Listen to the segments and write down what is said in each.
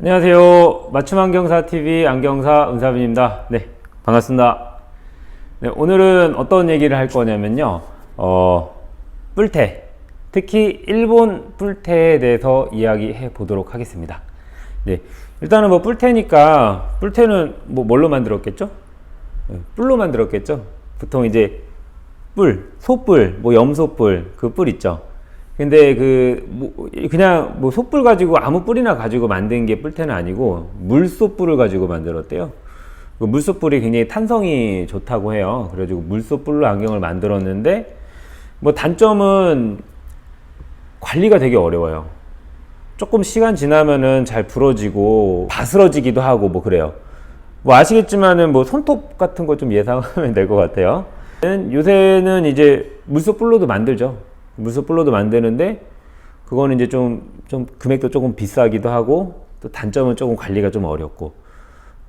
안녕하세요. 맞춤안경사TV 안경사 은사빈입니다. 네, 반갑습니다. 네, 오늘은 어떤 얘기를 할 거냐면요. 뿔테, 특히 일본 뿔테에 대해서 이야기해 보도록 하겠습니다. 네, 일단은 뭐 뿔테니까, 뿔테는 뭐 뭘로 만들었겠죠? 뿔로 만들었겠죠? 보통 이제 뿔, 소뿔, 뭐 염소뿔, 그 뿔 있죠? 근데 그냥 뭐 소뿔 가지고 아무 뿔이나 가지고 만든 게 뿔테는 아니고 물소뿔을 가지고 만들었대요. 그 물소뿔이 굉장히 탄성이 좋다고 해요. 그래가지고 물소뿔로 안경을 만들었는데 뭐 단점은 관리가 되게 어려워요. 조금 시간 지나면은 잘 부러지고 바스러지기도 하고 뭐 그래요. 뭐 아시겠지만은 뭐 손톱 같은 거 좀 예상하면 될 것 같아요. 요새는 이제 물소뿔로도 만들죠. 물소뿔로도 만드는데 그거는 이제 좀 금액도 조금 비싸기도 하고 또 단점은 조금 관리가 좀 어렵고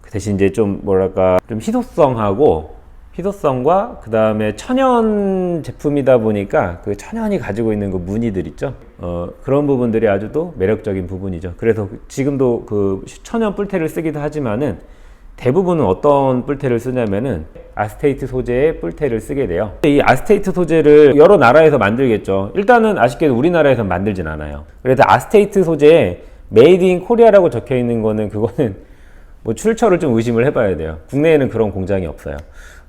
그 대신 이제 좀 뭐랄까 좀 희소성과 그 다음에 천연 제품이다 보니까 그 천연이 가지고 있는 그 무늬들 있죠. 그런 부분들이 아주 또 매력적인 부분이죠. 그래서 지금도 그 천연 뿔테를 쓰기도 하지만은 대부분은 어떤 뿔테를 쓰냐면은 아스테이트 소재의 뿔테를 쓰게 돼요. 이 아스테이트 소재를 여러 나라에서 만들겠죠. 일단은 아쉽게도 우리나라에서 만들진 않아요. 그래서 아스테이트 소재에 메이드 인 코리아라고 적혀 있는 거는 그거는 뭐 출처를 좀 의심을 해봐야 돼요. 국내에는 그런 공장이 없어요.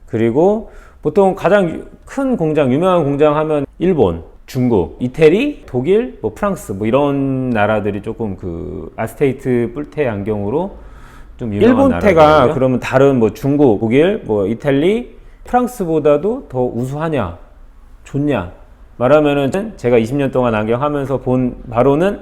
그리고 보통 가장 큰 공장, 유명한 공장 하면 일본, 중국, 이태리, 독일, 뭐 프랑스 뭐 이런 나라들이 조금 그 아스테이트 뿔테 안경으로 좀 일본 테가 그러면 다른 뭐 중국, 독일, 뭐 이탈리, 프랑스보다도 더 우수하냐, 좋냐 말하면은 제가 20년 동안 안경 하면서 본 바로는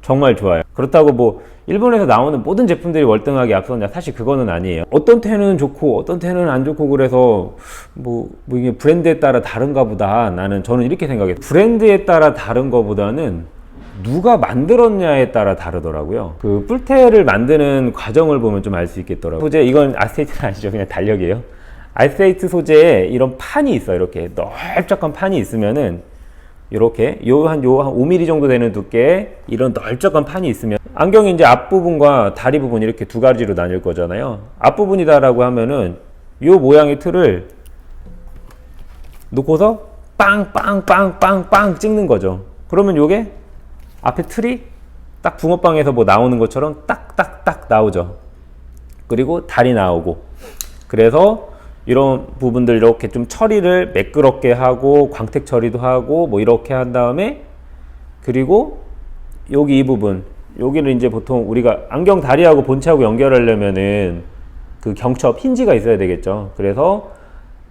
정말 좋아요. 그렇다고 뭐 일본에서 나오는 모든 제품들이 월등하게 앞서냐, 사실 그거는 아니에요. 어떤 테는 좋고 어떤 테는 안 좋고 그래서 뭐 이게 브랜드에 따라 다른가 보다. 저는 이렇게 생각해요. 브랜드에 따라 다른 거보다는 누가 만들었냐에 따라 다르더라고요. 그 뿔테를 만드는 과정을 보면 좀 알 수 있겠더라고요. 소재, 이건 아스테이트는 아니죠. 그냥 달력이에요. 아스테이트 소재에 이런 판이 있어요. 이렇게 넓적한 판이 있으면은 이렇게 한 5mm 정도 되는 두께의 이런 넓적한 판이 있으면 안경이 이제 앞부분과 다리 부분 이렇게 두 가지로 나뉠 거잖아요. 앞부분이다라고 하면은 이 모양의 틀을 놓고서 빵빵빵빵빵 찍는 거죠. 그러면 요게 앞에 틀이 딱 붕어빵에서 뭐 나오는 것처럼 딱딱딱 나오죠. 그리고 다리 나오고. 그래서 이런 부분들 이렇게 좀 처리를 매끄럽게 하고 광택 처리도 하고 뭐 이렇게 한 다음에 그리고 여기 이 부분 여기는 이제 보통 우리가 안경 다리하고 본체하고 연결하려면은 그 경첩 힌지가 있어야 되겠죠. 그래서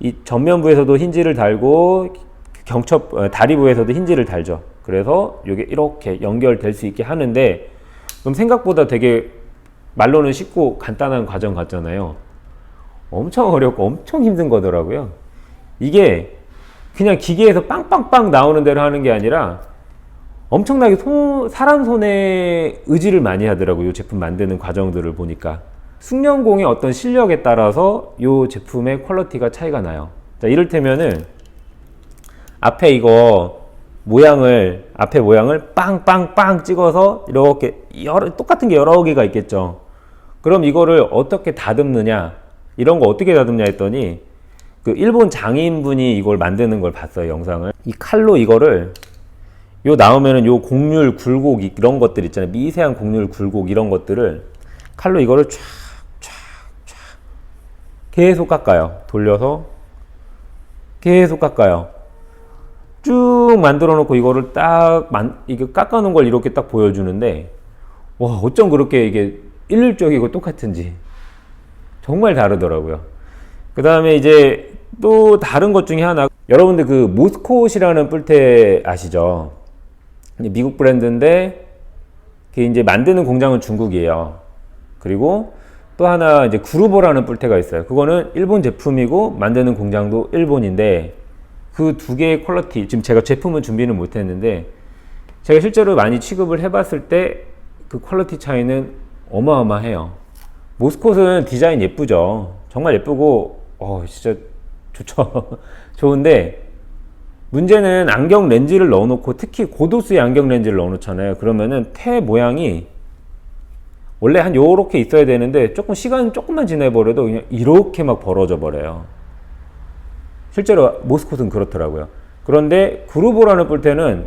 이 전면부에서도 힌지를 달고 경첩 다리부에서도 힌지를 달죠. 그래서 이게 이렇게 연결될 수 있게 하는데 그럼 생각보다 되게 말로는 쉽고 간단한 과정 같잖아요. 엄청 어렵고 엄청 힘든 거더라고요. 이게 그냥 기계에서 빵빵빵 나오는 대로 하는 게 아니라 엄청나게 사람 손에 의지를 많이 하더라고요. 이 제품 만드는 과정들을 보니까. 숙련공의 어떤 실력에 따라서 이 제품의 퀄리티가 차이가 나요. 자, 이를테면은 앞에 모양을 빵빵빵 찍어서 이렇게 똑같은 게 여러 개가 있겠죠. 그럼 이거를 어떻게 다듬느냐, 이런 거 어떻게 다듬냐 했더니 그 일본 장인분이 이걸 만드는 걸 봤어요, 영상을. 이 칼로 이거를 나오면은 요 곡률, 굴곡 이런 것들 있잖아요. 미세한 곡률, 굴곡 이런 것들을 칼로 이거를 쫙 계속 깎아요. 돌려서 계속 깎아요. 쭉 만들어 놓고 이거를 이게 깎아 놓은 걸 이렇게 딱 보여주는데, 와, 어쩜 그렇게 이게 일률적이고 똑같은지. 정말 다르더라고요. 그 다음에 이제 또 다른 것 중에 하나, 여러분들 그 모스콧이라는 뿔테 아시죠? 미국 브랜드인데, 그게 이제 만드는 공장은 중국이에요. 그리고 또 하나 이제 그루버라는 뿔테가 있어요. 그거는 일본 제품이고, 만드는 공장도 일본인데, 그 두 개의 퀄리티, 지금 제가 제품은 준비는 못했는데 제가 실제로 많이 취급을 해봤을 때 그 퀄리티 차이는 어마어마해요. 모스콧은 디자인 예쁘죠. 정말 예쁘고 진짜 좋죠. 좋은데 문제는 안경 렌즈를 넣어놓고 특히 고도수의 안경 렌즈를 넣어놓잖아요. 그러면은 테 모양이 원래 한 요렇게 있어야 되는데 시간 조금만 지나버려도 그냥 이렇게 막 벌어져 버려요. 실제로 모스콧은 그렇더라고요. 그런데 그루보라는 뿔테는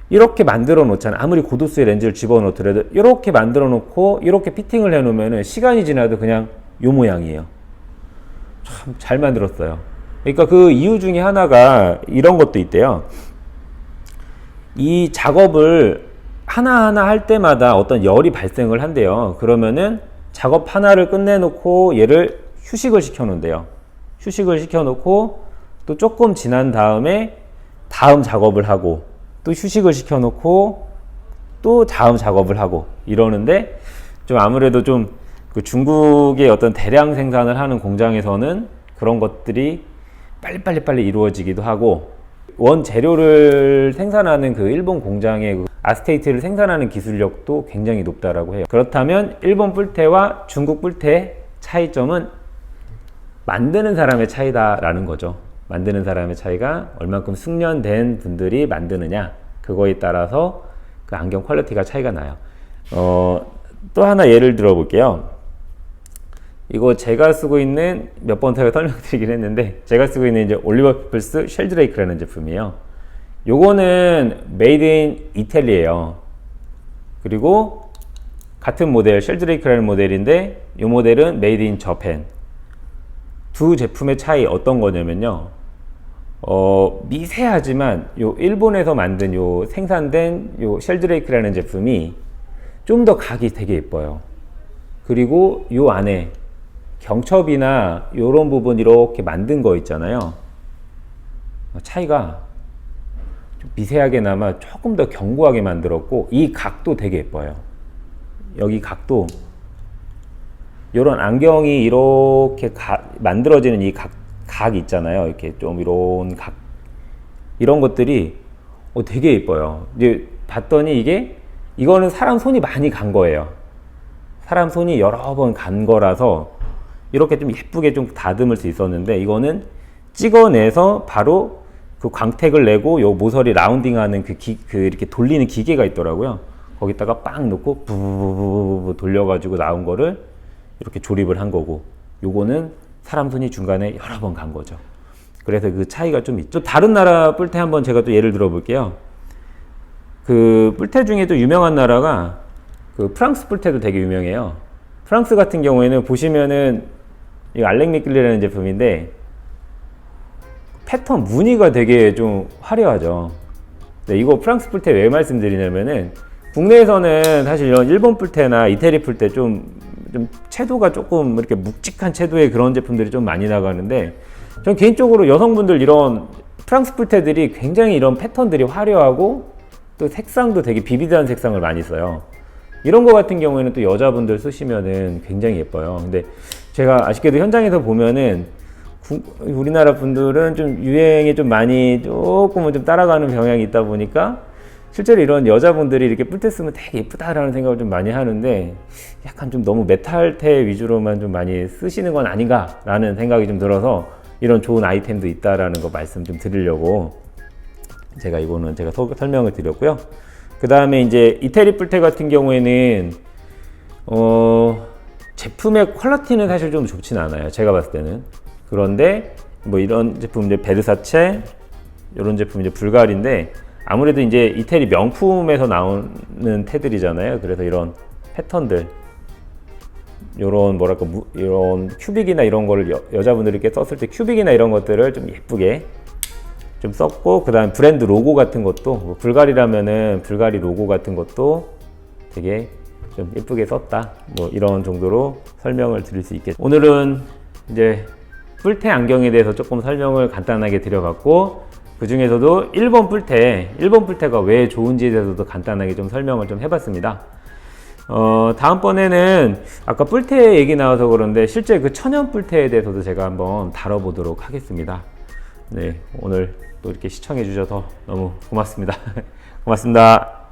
이렇게 만들어 놓잖아요. 아무리 고도수의 렌즈를 집어넣더라도 이렇게 만들어 놓고 이렇게 피팅을 해 놓으면 시간이 지나도 그냥 요 모양이에요. 참 잘 만들었어요. 그러니까 그 이유 중에 하나가 이런 것도 있대요. 이 작업을 하나하나 할 때마다 어떤 열이 발생을 한대요. 그러면은 작업 하나를 끝내놓고 얘를 휴식을 시켜 놓은대요. 휴식을 시켜 놓고 또 조금 지난 다음에 다음 작업을 하고 또 휴식을 시켜 놓고 또 다음 작업을 하고 이러는데, 좀 아무래도 좀 그 중국의 어떤 대량 생산을 하는 공장에서는 그런 것들이 빨리 이루어지기도 하고, 원 재료를 생산하는 그 일본 공장의 그 아스테이트를 생산하는 기술력도 굉장히 높다라고 해요. 그렇다면 일본 뿔테와 중국 뿔테의 차이점은 만드는 사람의 차이다라는 거죠. 만드는 사람의 차이가 얼만큼 숙련된 분들이 만드느냐, 그거에 따라서 그 안경 퀄리티가 차이가 나요. 또 하나 예를 들어 볼게요. 이거 제가 쓰고 있는, 몇 번 제가 설명드리긴 했는데, 제가 쓰고 있는 이제 올리버 피플스 쉘드레이크라는 제품이에요. 요거는 메이드 인 이탈리에요. 그리고 같은 모델 쉘드레이크라는 모델인데, 이 모델은 메이드 인 저펜. 두 제품의 차이 어떤 거냐면요, 미세하지만 요 일본에서 만든 요 생산된 요 쉘드레이크라는 제품이 좀 더 각이 되게 예뻐요. 그리고 요 안에 경첩이나 요런 부분 이렇게 만든 거 있잖아요. 차이가 좀 미세하게나마 조금 더 견고하게 만들었고, 이 각도 되게 예뻐요. 여기 각도, 요런 안경이 이렇게 만들어지는 이 각 있잖아요. 이렇게 좀 이런 각, 이런 것들이 되게 예뻐요. 이제 봤더니 이거는 사람 손이 많이 간 거예요. 사람 손이 여러 번 간 거라서 이렇게 좀 예쁘게 좀 다듬을 수 있었는데, 이거는 찍어내서 바로 그 광택을 내고 요 모서리 라운딩하는 그 이렇게 돌리는 기계가 있더라고요. 거기다가 빵 넣고 부부부부 돌려가지고 나온 거를 이렇게 조립을 한 거고, 요거는 사람 손이 중간에 여러 번 간 거죠. 그래서 그 차이가 좀 있죠. 다른 나라 뿔테 한번 제가 또 예를 들어 볼게요. 그 뿔테 중에 또 유명한 나라가 그 프랑스 뿔테도 되게 유명해요. 프랑스 같은 경우에는 보시면은 이 알렉 미끌리라는 제품인데, 패턴 무늬가 되게 좀 화려하죠. 네, 이거 프랑스 뿔테 왜 말씀드리냐면은, 국내에서는 사실 이런 일본 뿔테나 이태리 뿔테 좀 채도가 조금 이렇게 묵직한 채도의 그런 제품들이 좀 많이 나가는데, 전 개인적으로 여성분들 이런 프랑스 뿔테들이 굉장히 이런 패턴들이 화려하고 또 색상도 되게 비비드한 색상을 많이 써요. 이런 거 같은 경우에는 또 여자분들 쓰시면은 굉장히 예뻐요. 근데 제가 아쉽게도 현장에서 보면은 우리나라 분들은 좀 유행에 좀 많이 조금은 좀 따라가는 경향이 있다 보니까 실제로 이런 여자분들이 이렇게 뿔테 쓰면 되게 예쁘다라는 생각을 좀 많이 하는데, 약간 좀 너무 메탈테 위주로만 좀 많이 쓰시는 건 아닌가라는 생각이 좀 들어서 이런 좋은 아이템도 있다라는 거 말씀 좀 드리려고 제가 이거는 제가 설명을 드렸고요. 그 다음에 이제 이태리 뿔테 같은 경우에는 제품의 퀄리티는 사실 좀 좋진 않아요, 제가 봤을 때는. 그런데 뭐 이런 제품 이제 베르사체, 이런 제품 이제 불가리인데, 아무래도 이제 이태리 명품에서 나오는 테들이잖아요. 그래서 이런 패턴들, 이런 뭐랄까 이런 큐빅이나 이런 거를 여자분들이 이렇게 썼을 때 큐빅이나 이런 것들을 좀 예쁘게 좀 썼고, 그 다음 브랜드 로고 같은 것도 뭐 불가리라면은 불가리 로고 같은 것도 되게 좀 예쁘게 썼다, 뭐 이런 정도로 설명을 드릴 수 있겠습니다. 오늘은 이제 뿔테 안경에 대해서 조금 설명을 간단하게 드려봤고, 그 중에서도 일본 뿔테가 왜 좋은지에 대해서도 간단하게 좀 설명을 좀 해봤습니다. 다음번에는 아까 뿔테 얘기 나와서 그런데 실제 그 천연 뿔테에 대해서도 제가 한번 다뤄보도록 하겠습니다. 네, 오늘 또 이렇게 시청해 주셔서 너무 고맙습니다. 고맙습니다.